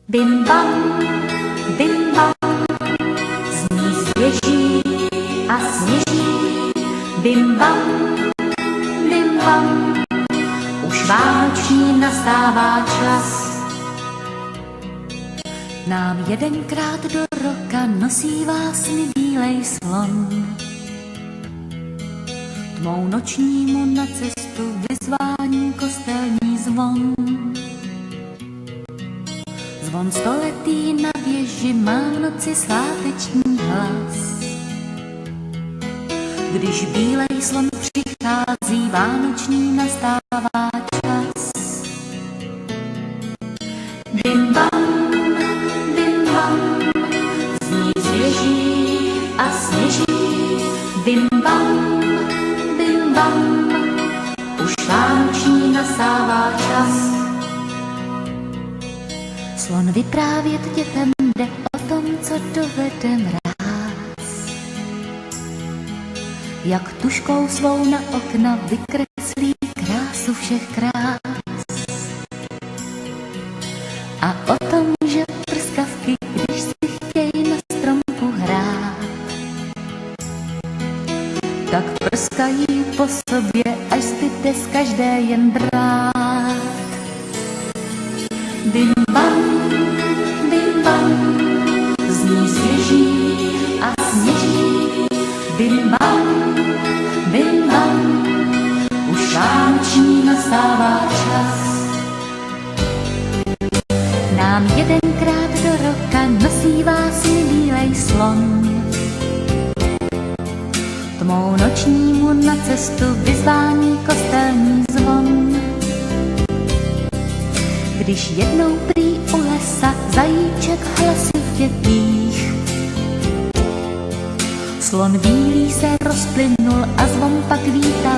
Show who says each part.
Speaker 1: Bim bam, zní svěží a sněží. Bim bam, už vánoční nastává čas. Nám jedenkrát do roka nosí vásny bílej slon. Tmou nočnímu na cestu vyzvání kostelní zvon. Zvon stoletý na věži má v noci sváteční hlas. Když bílej slon přichází, vánoční nastává čas. Bim bam, zní svěží a sněží. Bim bam, už vánoční nastává čas. Slon vyprávět dětem jde o tom, co dovede mráz. Jak tužkou svou na okna vykreslí krásu všech krás. A o tom, že prskavky, když si chtějí na stromku hrát, tak prskají po sobě, až zbyde z každé jen drát. Bim bam, zní svěží a sněží. Bim bam, už vánoční nastává čas. Nám jedenkrát do roka nosí vásny bílej slon. Tmou nočnímu na cestu vyzvání kostelní zvon. Když jednou prý u lesa zajíček hlasitě pích, slon bílý se rozplynul a zvon pak vítá